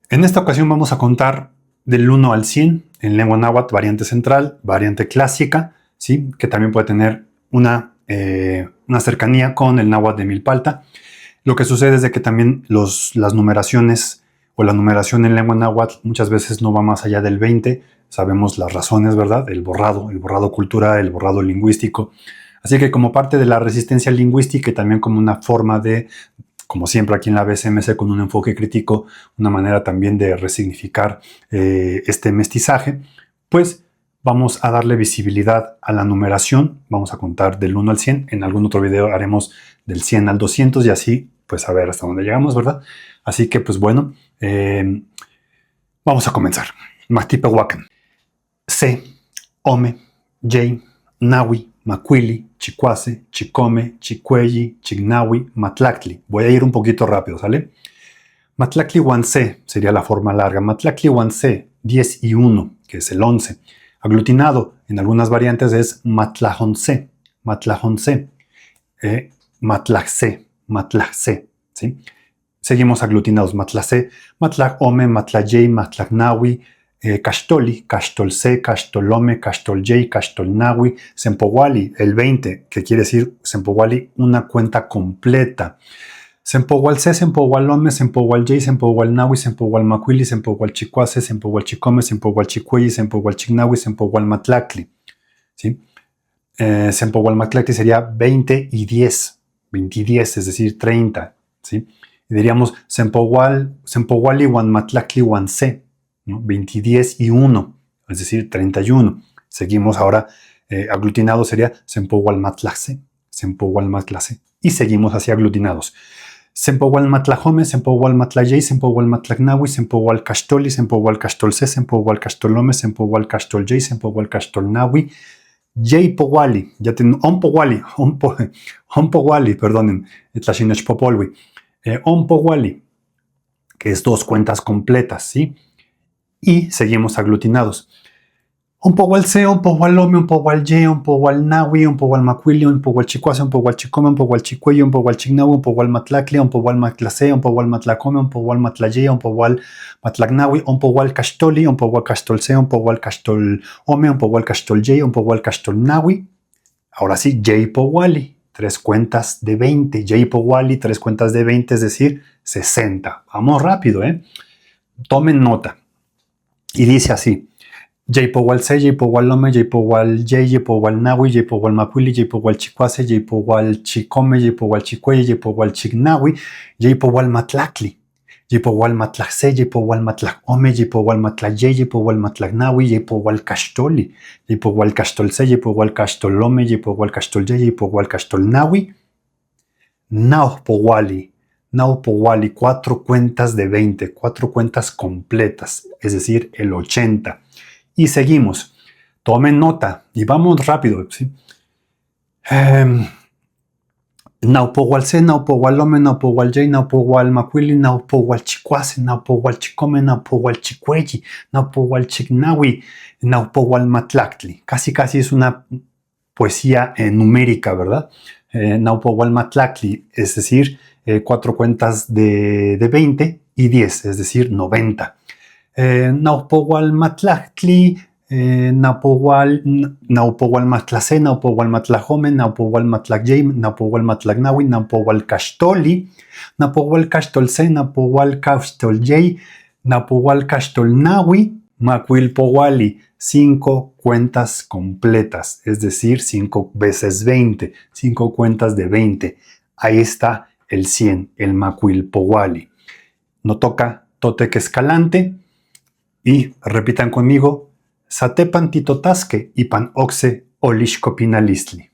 En esta ocasión vamos a contar del 1 al 100 en lengua náhuatl, variante central, variante clásica, ¿sí? Que también puede tener una cercanía con el náhuatl de Milpalta. Lo que sucede es de que también las numeraciones o la numeración en lengua náhuatl muchas veces no va más allá del 20. Sabemos las razones, ¿verdad? El borrado cultural, el borrado lingüístico. Así que como parte de la resistencia lingüística y también como una forma de, como siempre aquí en la BCMC con un enfoque crítico, una manera también de resignificar este mestizaje, pues vamos a darle visibilidad a la numeración. Vamos a contar del 1 al 100. En algún otro video haremos del 100 al 200 y así, pues a ver hasta dónde llegamos, ¿verdad? Así que, pues bueno, vamos a comenzar. Mactipehuacan. C, Ome, Yey, Nahui, Macuili, Chicuase, Chicome, Chicuelli, Chignahui, Matlactli. Voy a ir un poquito rápido, ¿sale? Matlactli Huancé sería la forma larga. Matlactli Huancé, 10 y 1, que es el 11. Aglutinado en algunas variantes es Matlajoncé, Matlajoncé, Matlacé, Matlacé, ¿sí? Seguimos aglutinados. Matlacé, Matlacome, Matlajey, Matlacnahui, Cachtoli, Cachtolce, Cachtolome, Cachtolye, Cachtolnahui, Sempohuali, el 20, que quiere decir Sempohuali, una cuenta completa. Sempohualce, Sempohualome, Sempohualyey, Sempohualnahui, Sempohualmacuili, Sempohualchicuase, Sempohualchicome, Sempohualchicuelli, Sempohualchignahui, Sempohualmatlactli. ¿Sí? Sempohualmatlactli sería 20 y 10, 20 y 10, es decir, 30. ¿Sí? Y diríamos Sempohuali, Huanmatlactli, Huancé. 20, 10 y 1, es decir, 31. Seguimos ahora, aglutinado sería Sempohualmatlacé, Sempohualmatlacé. Y seguimos así aglutinados. Sempohualmatlajome, Sempohualmatlayey, Sempohualmatlacnahui, Sempohualcachtoli, Sempohualcachtolce, Sempohualcachtolome, Sempohualcachtolyey, Sempohualcachtolnahui, Yeypohuali, ya tienen Onpohuali, perdonen, Tlachinechpopolwi, Onpohuali, que es 2 cuentas completas, ¿sí? Y seguimos aglutinados. Onpohualce, Onpohualome, Onpohualyey, Onpohualnahui, Onpohualmacuili, Onpohualchicuase, Onpohualchicome, Onpohualchicuelli, Onpohualchignahui, Onpohualmatlactli, Onpohualmatlacé, Onpohualmatlacome, Onpohualmatlayey, Onpohualmatlacnahui, Onpohualcachtoli, Onpohualcachtolce, Onpohualcachtolome, Onpohualcachtolyey, Onpohualcachtolnahui. Ahora sí, Yeypohuali, 3 cuentas de 20. Yeypohuali, 3 cuentas de 20, es decir, 60. Vamos rápido, ¿eh? Tomen nota. Y dice así: Yeypohualce, Yeypohualome, Yeypohualyey, Yeypohualnahui, Yeypohualmacuili, Yeypohualchicuase, Yeypohualchicome, Yeypohualchicuelli, Yeypohualchignahui, Yeypohualmatlactli, Yeypohualmatlacé, Yeypohualmatlacome, Yeypohualmatlayey, Yeypohualmatlacnahui, Yeypohualcachtoli, Yeypohualcachtolce, Yeypohualcachtolome, Yeypohualcachtolye, Yeypohualcachtolnahui, Naupohuali. Naupohuali, 4 cuentas de 20, 4 cuentas completas, es decir, el 80. Y seguimos. Tomen nota y vamos rápido, ¿sí? Naupohualce, Naupohualome, Naupohualyey, Naupohualmacuili, Naupohualchicuase, Naupohualchicome, Naupohualchicuelli, Naupohualchignahui, Naupohualmatlactli. Casi es una poesía numérica, ¿verdad? Naupohualmatlactli, es decir, 4 cuentas de 20 y 10, es decir, 90. Naupohualmatlactli, Naupohualmatlacé, Naupohualmatlajome, Naupohualmatlayey, Naupohualmatlacnahui, Naupohualcachtoli, Naupohualcachtolce, Naupohualcachtolye, Naupohualcachtolnahui, Macuilpohuali, 5 cuentas completas, es decir, 5 veces 20, 5 cuentas de 20. Ahí está el 100, el Macuilpohuali. No toca Toteque Escalante. Y repitan conmigo: Satepan titotasque y pan oxe olixcopinalistli.